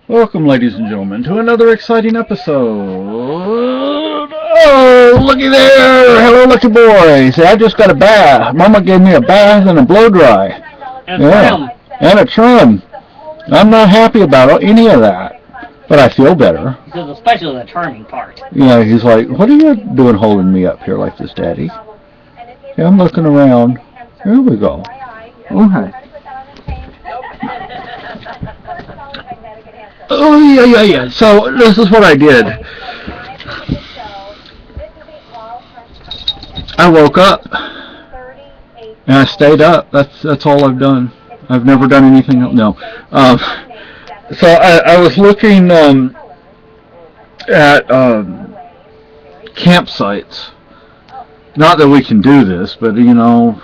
Welcome, ladies and gentlemen, to another exciting episode. Oh, looky there! Hello, lucky boy. See, I just got a bath. Mama gave me a bath and a blow dry. And Yeah, trim. and a trim. I'm not happy about any of that, but I feel better. Because especially the trimming part. Yeah, he's like, "What are you doing holding me up here like this, Daddy?" Yeah, I'm looking around. Here we go. Okay. Oh, yeah. So, this is what I did. I woke up, and I stayed up. That's all I've done. I've never done anything else. No. So, I was looking at campsites. Not that we can do this, but, not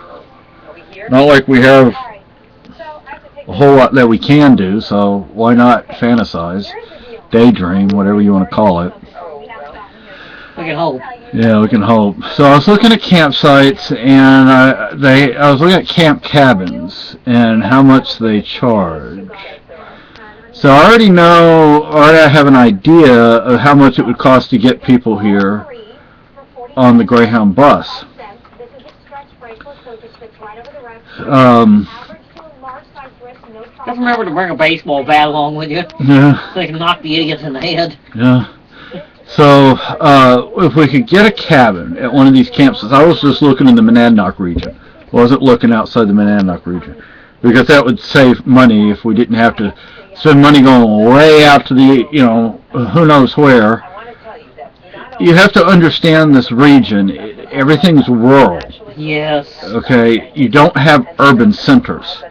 like we have a whole lot that we can do, so why not fantasize, daydream, whatever you want to call it. We can hope. Yeah, we can hope. So I was looking at campsites, and I was looking at camp cabins and how much they charge. So I already know, or I have an idea of how much it would cost to get people here on the Greyhound bus. Just remember to bring a baseball bat along with you. Yeah. So they can knock the idiots in the head. Yeah. So, if we could get a cabin at one of these campsites, I was just looking in the Monadnock region. Wasn't looking outside the Monadnock region. Because that would save money if we didn't have to spend money going way out to the, who knows where. You have to understand this region. Everything's rural. Yes. Okay? You don't have urban centers.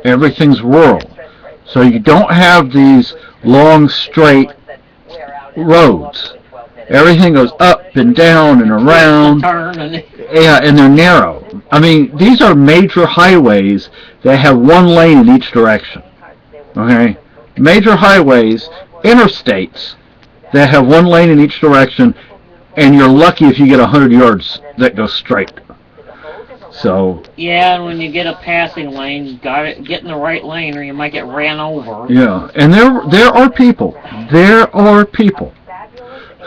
Everything's rural. So you don't have these long, straight roads. Everything goes up and down and around. Yeah, and they're narrow. I mean, these are major highways that have one lane in each direction. Okay? Major highways, interstates that have one lane in each direction, and you're lucky if you get 100 yards that go straight. So. Yeah, and when you get a passing lane, you gotta get in the right lane or you might get ran over. Yeah, and there are people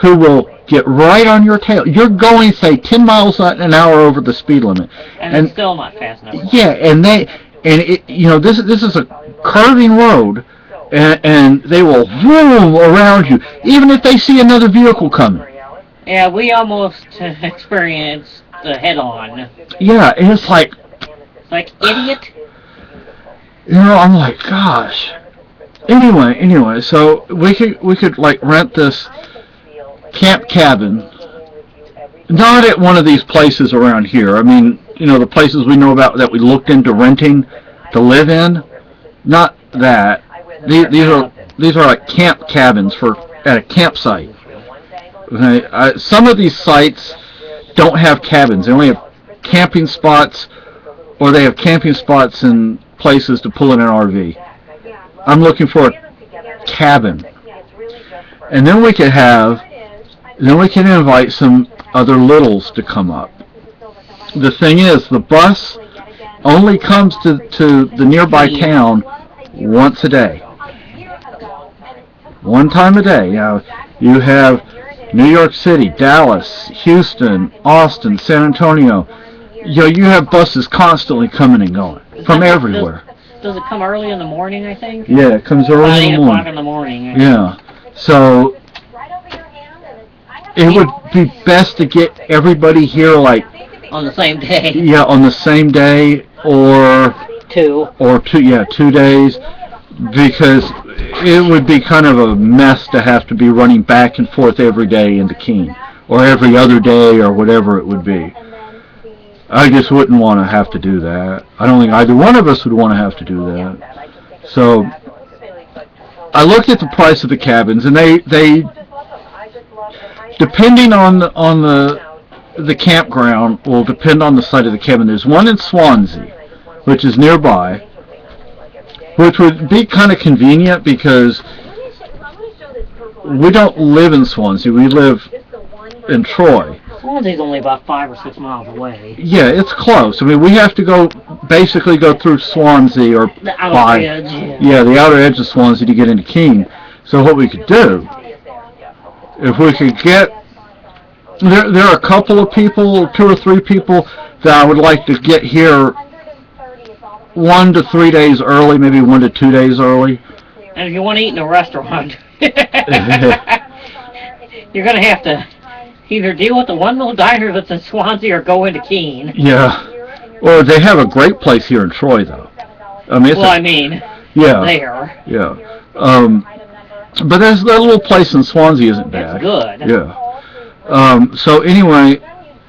who will get right on your tail. You're going, say, 10 miles an hour over the speed limit, and it's still not fast enough. Yeah, this is a curving road, and they will zoom around you, even if they see another vehicle coming. Yeah, we almost experienced the head-on. Yeah, and it's like, idiot. I'm like, gosh. Anyway, so we could like rent this camp cabin, not at one of these places around here. I mean, the places we know about that we looked into renting to live in. Not that. These are like camp cabins at a campsite. Okay, some of these sites don't have cabins. They only have camping spots, or they have camping spots and places to pull in an RV. I'm looking for a cabin, and then we can invite some other littles to come up. The thing is, the bus only comes to the nearby town once a day. One time a day. You have New York City, Dallas, Houston, Austin, San Antonio. You have buses constantly coming and going from everywhere. Does it come early in the morning, I think? Yeah, it comes early in the morning. 8 o'clock in the morning. Yeah. So it would be best to get everybody here on the same day. Yeah, on the same day or 2 days, because it would be kind of a mess to have to be running back and forth every day into Keene, or every other day, or whatever it would be. I just wouldn't want to have to do that. I don't think either one of us would want to have to do that. So I looked at the price of the cabins, and they depending on the campground, will depend on the site of the cabin. There's one in Swansea, which is nearby, which would be kind of convenient because we don't live in Swansea. We live in Troy. Swansea's only about 5 or 6 miles away. Yeah, it's close. I mean, we have to go through Swansea or the outer edge. Yeah, the outer edge of Swansea to get into Keene. So what we could do, if we could get, there are a couple of people, 2 or 3 people that I would like to get here 1 to 3 days early, maybe 1 to 2 days early. And if you want to eat in a restaurant, you're going to have to either deal with the One Mill Diner that's in Swansea or go into Keene. Yeah. Or they have a great place here in Troy, though. I mean, there. Yeah. But there's that little place in Swansea isn't bad. That's good. Yeah. So anyway,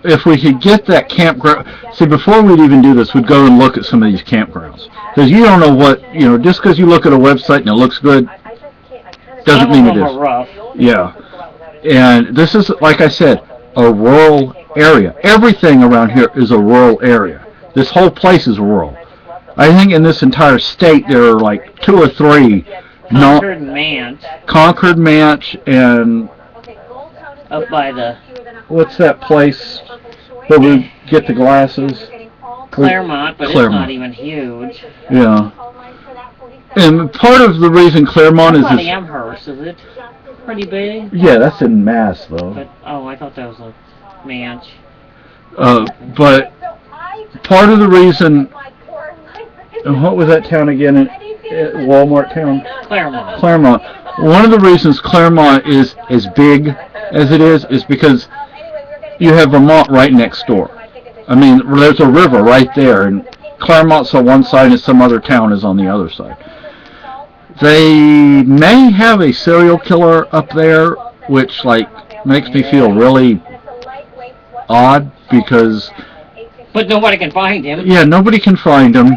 if we could get that campground, see, before we'd even do this, we'd go and look at some of these campgrounds. Because you don't know what, just because you look at a website and it looks good, doesn't mean it is. Rough. Yeah. And this is, like I said, a rural area. Everything around here is a rural area. This whole place is rural. I think in this entire state there are like 2 or 3. Concord, Manch. Concord, Manch, and up by the... What's that place where we get the glasses? Claremont, but Claremont. It's not even huge. Yeah. And part of the reason Claremont is... Amherst, is it? Pretty big? Yeah, that's in Mass, though. But, I thought that was a Manch. But part of the reason... What was that town again? Walmart town? Claremont. One of the reasons Claremont is as big as it is because you have Vermont right next door. I mean, there's a river right there, and Claremont's on one side and some other town is on the other side. They may have a serial killer up there, which, makes me feel really odd because... But nobody can find him. Yeah, nobody can find him.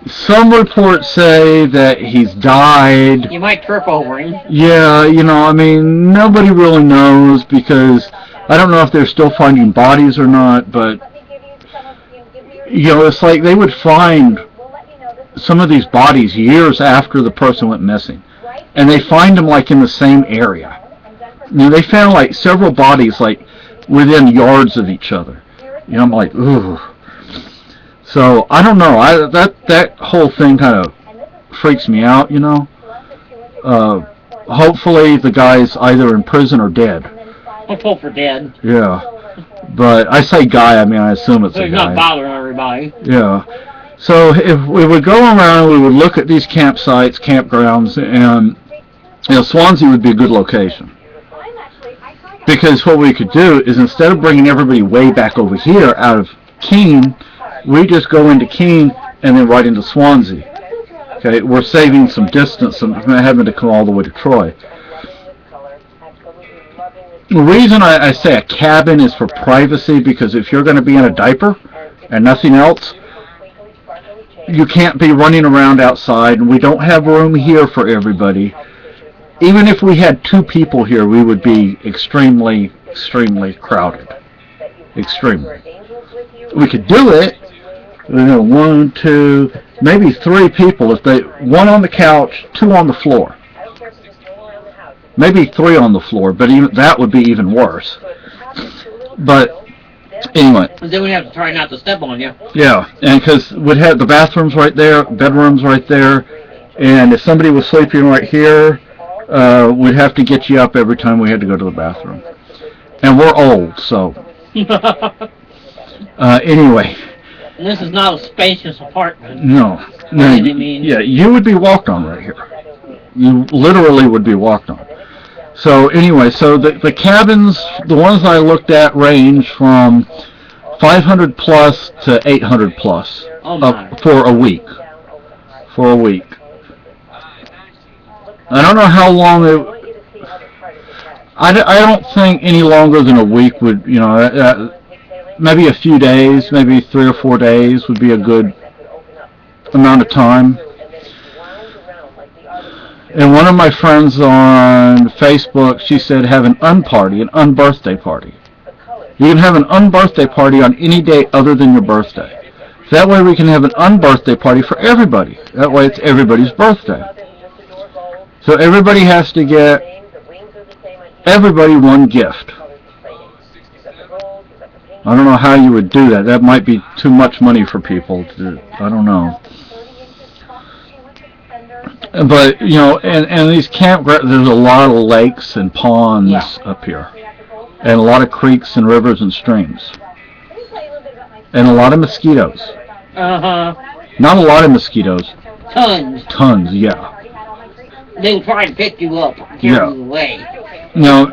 Some reports say that he's died. You might trip over him. Yeah, nobody really knows because I don't know if they're still finding bodies or not, but, it's like they would find some of these bodies years after the person went missing. And they find them, in the same area. They found, several bodies, within yards of each other. I'm like, ooh. So, I don't know, that whole thing kind of freaks me out, Hopefully the guy's either in prison or dead. Let's hope for dead. Yeah. But I say guy, I assume it's a guy. He's not bothering everybody. Yeah. So, if we would go around, we would look at these campsites, campgrounds, and, Swansea would be a good location. Because what we could do is instead of bringing everybody way back over here out of Keene, we just go into Keene and then right into Swansea. Okay, we're saving some distance from having to come all the way to Troy. The reason I say a cabin is for privacy, because if you're going to be in a diaper and nothing else, you can't be running around outside, and we don't have room here for everybody. Even if we had 2 people here, we would be extremely, extremely crowded. Extremely. We could do it. 1, 2, maybe 3 people. If 1 on the couch, 2 on the floor. Maybe 3 on the floor, but even that would be even worse. But anyway. Then we have to try not to step on you. Yeah, and because we'd have the bathrooms right there, bedrooms right there, and if somebody was sleeping right here, we'd have to get you up every time we had to go to the bathroom. And we're old, so. Anyway. And this is not a spacious apartment. No. Yeah, you would be walked on right here. You literally would be walked on. So anyway, so the cabins, the ones I looked at range from 500 plus to 800 plus for a week. For a week. I don't know how long I don't think any longer than a week would, maybe a few days, maybe 3 or 4 days would be a good amount of time. And one of my friends on Facebook, she said have an unparty, an unbirthday party. You can have an unbirthday party on any day other than your birthday. That way we can have an unbirthday party for everybody. That way it's everybody's birthday. So everybody has to get everybody one gift. I don't know how you would do that. That might be too much money for people. I don't know. But you know, and these campgrounds, there's a lot of lakes and ponds Yeah. up here, and a lot of creeks and rivers and streams, and a lot of mosquitoes. Uh-huh. Not a lot of mosquitoes, Tons. tons. Yeah. They'll try to pick you up, carry Yeah. you away. Now,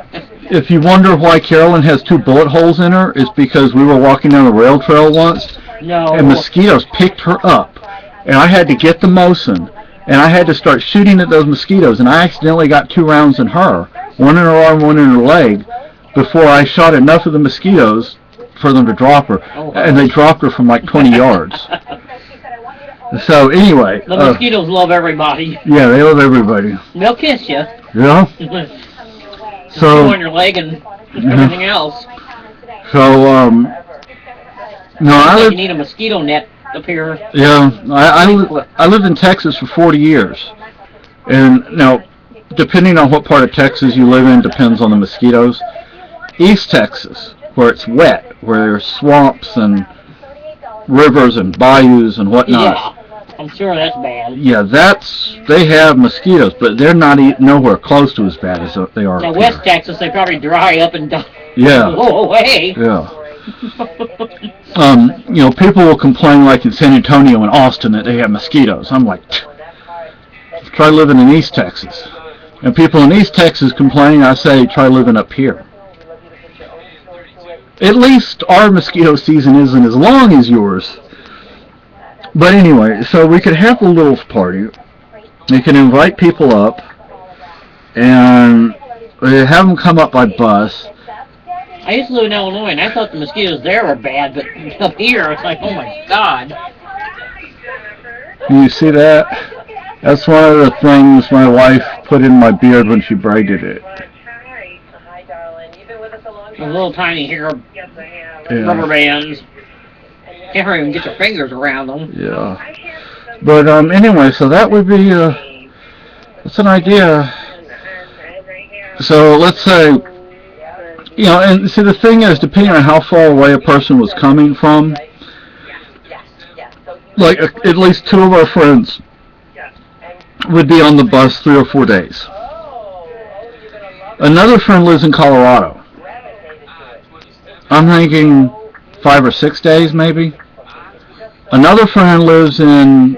if you wonder why Carolyn has 2 bullet holes in her, it's because we were walking down a rail trail once, No. and mosquitoes picked her up, and I had to get the Mosin, and I had to start shooting at those mosquitoes, and I accidentally got 2 rounds in her, one in her arm, one in her leg, before I shot enough of the mosquitoes for them to drop her, Oh, and they dropped her from like 20 yards. So anyway, The mosquitoes love everybody. yeah, they love everybody. They'll kiss you. Yeah. So, So on your leg and everything else. so no, I You lived. need a mosquito net up here. Yeah, I lived in Texas for 40 years, and now, depending on what part of Texas you live in, depends on the mosquitoes. East Texas, where it's wet, where there's swamps and rivers and bayous and whatnot. Yeah. I'm sure that's bad. Yeah, they have mosquitoes, but they're not nowhere close to as bad as they are Now, up West here. Texas, they probably dry up and die. Yeah, Go away. yeah. You know, people will complain like in San Antonio and Austin that they have mosquitoes. I'm like, try living in East Texas. And people in East Texas complain, I say, try living up here. At least our mosquito season isn't as long as yours. But anyway, so we could have a little party. We can invite people up, and have them come up by bus. I used to live in Illinois, and I thought the mosquitoes there were bad, but up here, it's like, oh my God. Can you see that? That's one of the things my wife put in my beard when she braided it. The little tiny hair Yeah. rubber bands. Can't even get your fingers around them. Yeah. But anyway, so that would be that's an idea. So let's say, you know, and see the thing is, depending on how far away a person was coming from, like at least 2 of our friends would be on the bus 3 or 4 days. Another friend lives in Colorado. I'm thinking 5 or 6 days maybe. Another friend lives in,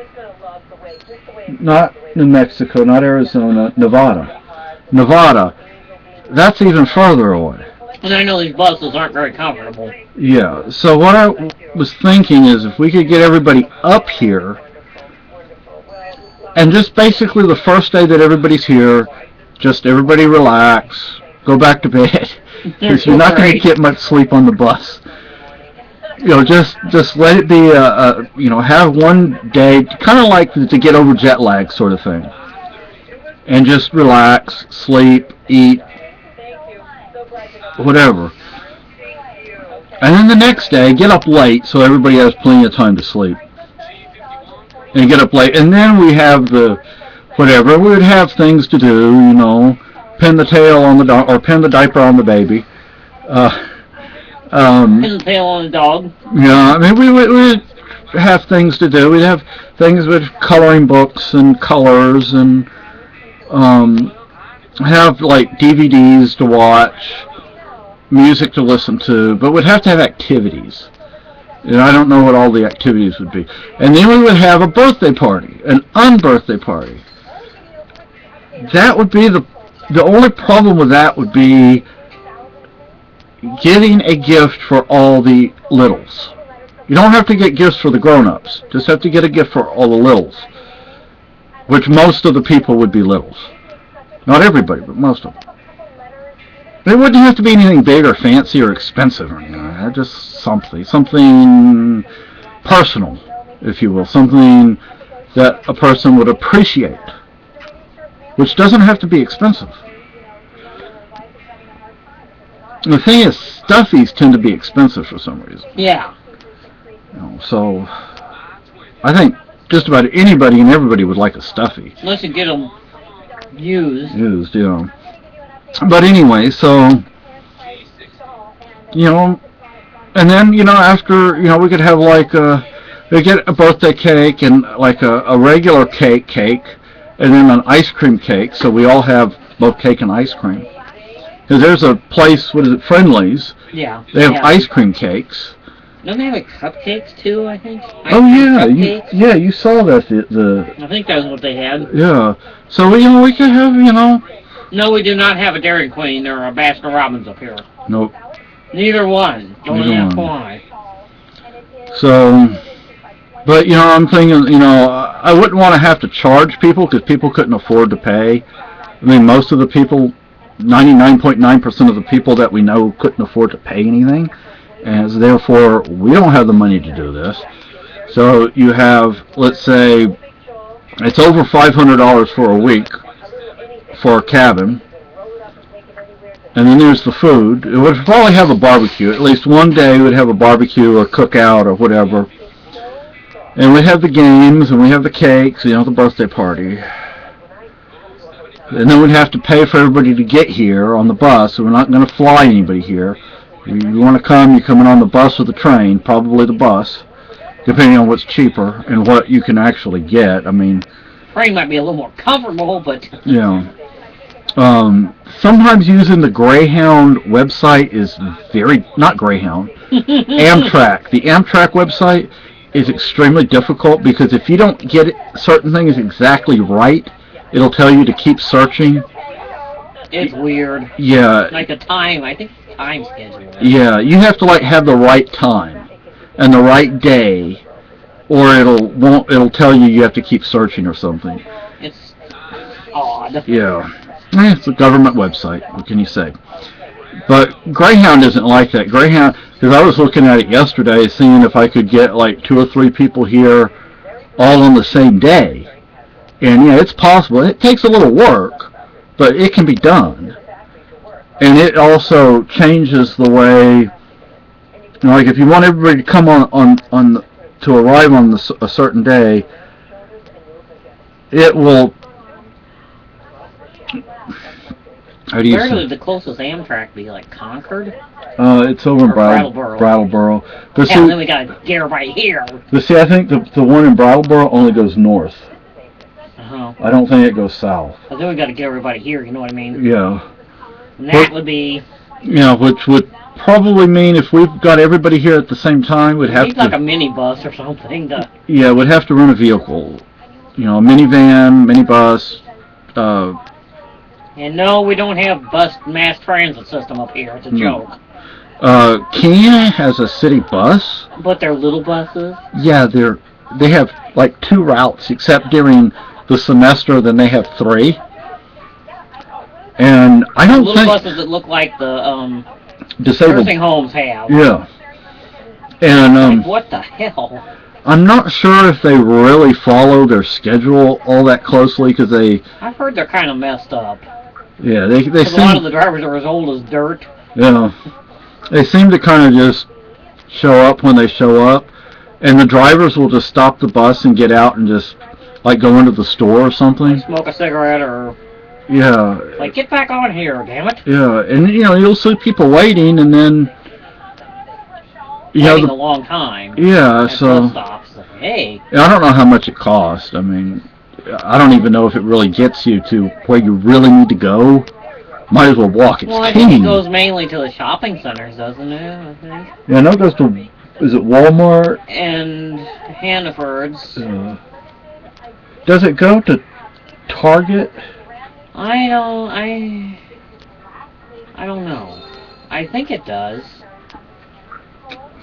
not New Mexico, not Arizona, Nevada. Nevada. That's even further away. And I know these buses aren't very comfortable. Yeah, so what I was thinking is if we could get everybody up here, and just basically the first day that everybody's here, just everybody relax, go back to bed, because you're not going to get much sleep on the bus. You know, just let it be you know, have one day, kind of like to get over jet lag sort of thing, and just relax, sleep, eat, whatever. And then the next day, get up late so everybody has plenty of time to sleep. And get up late, and then we have the whatever. We would have things to do, you know, pin the tail on the dog or pin the diaper on the baby. Pin the tail on the dog. Yeah, I mean, we would have things to do. We'd have things with coloring books and colors, and have like DVDs to watch, music to listen to, but we'd have to have activities. And I don't know what all the activities would be. And then we would have a birthday party, an unbirthday party. That would be the only problem with that would be getting a gift for all the littles. You don't have to get gifts for the grown-ups. Just have to get a gift for all the littles, which most of the people would be littles. Not everybody, but most of them. It wouldn't have to be anything big or fancy or expensive or anything. Just something personal, if you will, something that a person would appreciate, which doesn't have to be expensive. The thing is, stuffies tend to be expensive for some reason. Yeah. You know, so I think just about anybody and everybody would like a stuffy. Unless you get them used. You know. But anyway, so, you know, and then, you know, after, you know, we could have like we get a birthday cake and like a regular cake, and then an ice cream cake, so we all have both cake and ice cream. Because there's a place, what is it, Friendly's? Yeah. They have ice cream cakes. Don't they have like cupcakes too? I think. Oh yeah, you saw that I think that's what they had. Yeah, so we could have No, we do not have a Dairy Queen or a Baskin Robbins up here. Nope. Neither one. Don't Neither ask one. why. So, but I'm thinking, I wouldn't want to have to charge people because people couldn't afford to pay. I mean, most of the people, 99.9% of the people that we know couldn't afford to pay anything, and so therefore we don't have the money to do this. So you have, let's say, it's over $500 for a week for a cabin. And then there's the food. It would probably have a barbecue. At least one day we'd have a barbecue or cookout or whatever. And we have the games and we have the cakes, the birthday party. And then we'd have to pay for everybody to get here on the bus. So we're not going to fly anybody here. If you want to come, you're coming on the bus or the train, probably the bus, depending on what's cheaper and what you can actually get. I mean, train might be a little more comfortable, but sometimes using the Greyhound website is not Greyhound, Amtrak. The Amtrak website is extremely difficult because if you don't get certain things exactly right, it'll tell you to keep searching. It's weird. Yeah. Like the time, I think time schedule. Yeah, you have to have the right time and the right day, or it'll tell you have to keep searching or something. It's odd. Yeah. It's a government website. What can you say? But Greyhound isn't like that. Greyhound, because I was looking at it yesterday, seeing if I could get 2 or 3 people here all on the same day. And yeah, it's possible. It takes a little work, but it can be done. And it also changes the way, if you want everybody to come to arrive on a certain day, it will. How do you Where say? would the closest Amtrak be? Concord? It's over in Brattleboro. Brattleboro. But yeah, then we gotta get right here. But see, I think the one in Brattleboro only goes north. Uh-huh. I don't think it goes south. But then we gotta get everybody here, you know what I mean? Yeah. And that would be... which would probably mean if we've got everybody here at the same time, we'd have to... like a minibus or something. Yeah, we'd have to rent a vehicle. A minivan, minibus, And no, we don't have mass transit system up here. It's a joke. Kenya has a city bus. But they're little buses? Yeah, they have 2 routes, except during the semester, then they have 3. And I don't little buses that look like the disabled nursing homes have. Yeah. And what the hell? I'm not sure if they really follow their schedule all that closely because I've heard they're kind of messed up. Yeah, they seem... A lot of the drivers are as old as dirt. Yeah. They seem to kind of just show up when they show up. And the drivers will just stop the bus and get out and just, go into the store or something. Smoke a cigarette or... Yeah. Get back on here, damn it. Yeah, and, you'll see people waiting and then... Waiting a long time. Yeah, so... Bus stops. Hey. I don't know how much it costs. I mean... I don't even know if it really gets you to where you really need to go. Might as well walk. It's I think it goes mainly to the shopping centers, doesn't it? I think. Yeah, I know it goes to, is it Walmart? And Hannaford's. Does it go to Target? I don't know. I think it does.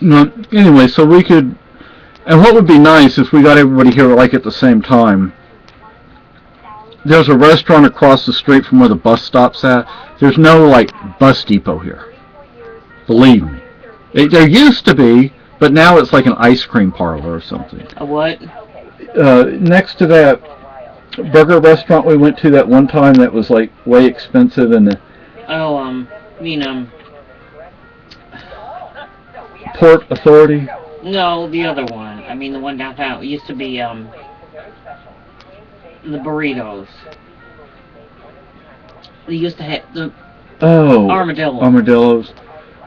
No, anyway, so we could, and what would be nice if we got everybody here at the same time. There's a restaurant across the street from where the bus stop's at. There's no, bus depot here. Believe me. There used to be, but now it's like an ice cream parlor or something. A what? Next to that burger restaurant we went to that one time that was, way expensive and... Port Authority? No, the other one. I mean, the one downtown. It used to be, the burritos. They used to have the armadillos.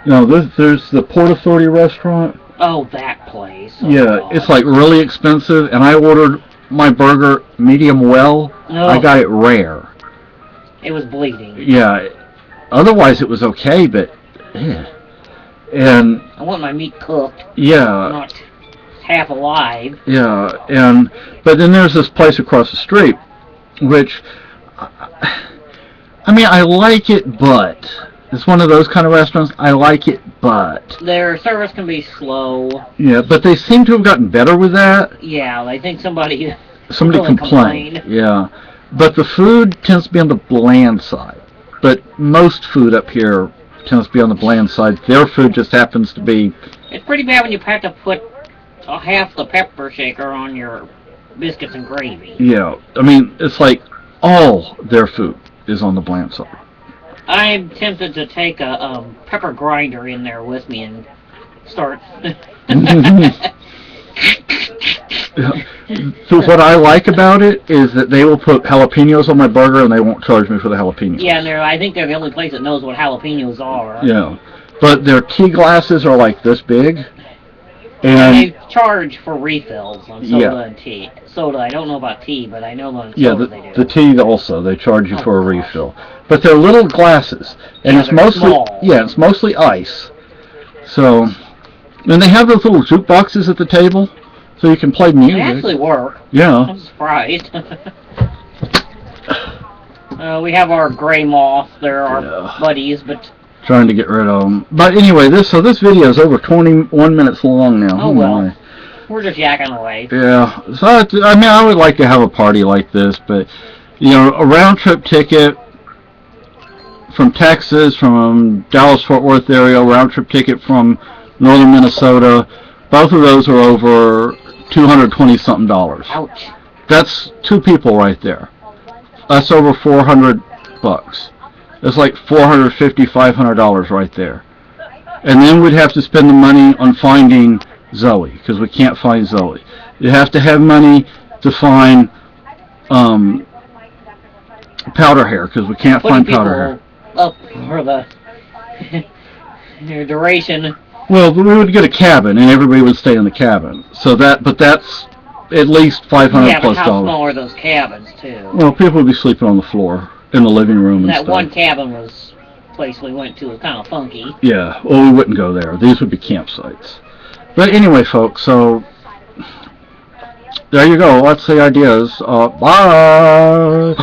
No, there's the Port Authority restaurant. Oh, that place. Oh, yeah, God. it's really expensive, and I ordered my burger medium well. No. I got it rare. It was bleeding. Yeah. Otherwise, it was okay, but and I want my meat cooked. Yeah. Not half alive. Yeah, but then there's this place across the street, which I mean, I like it, but it's one of those kind of restaurants. I like it, but their service can be slow. Yeah, but they seem to have gotten better with that. Yeah, I think somebody complained. Yeah, but the food tends to be on the bland side. But most food up here tends to be on the bland side. Their food just happens to be. It's pretty bad when you have to put half the pepper shaker on your biscuits and gravy. Yeah, I mean, it's like all their food is on the bland side. I'm tempted to take a pepper grinder in there with me and start. So what I like about it is that they will put jalapenos on my burger and they won't charge me for the jalapenos. Yeah, and I think they're the only place that knows what jalapenos are. Yeah, but their tea glasses are like this big. And they charge for refills on soda and tea. Soda, I don't know about tea, but I know on soda they do. The tea also, they charge you for a refill. But they're little glasses, and it's mostly small. It's mostly ice. So, and they have those little jukeboxes at the table, so you can play music. They actually work. Yeah. I'm surprised. We have our gray moth. They're our buddies, but. Trying to get rid of them. But anyway, this video is over 21 minutes long now. Oh well. We're just yakking away. Yeah. So I mean, I would like to have a party like this, but you know, a round trip ticket from Texas, from Dallas-Fort Worth area, round trip ticket from northern Minnesota, both of those are over $220-something. Ouch. That's two people right there. That's over $400. It's like $450, $500 right there. And then we'd have to spend the money on finding Zoe, because we can't find Zoe. You have to have money to find Powder Hair, because we can't find Powder Hair. Up for the duration. Well, we would get a cabin, and everybody would stay in the cabin. So that's at least $500 yeah, plus but how dollars. small are those cabins too? Well, people would be sleeping on the floor in the living room and that stuff. one cabin was place we went to was kind of funky. Yeah, well, we wouldn't go there. These would be campsites. But anyway, folks, so there you go. That's the ideas. Bye.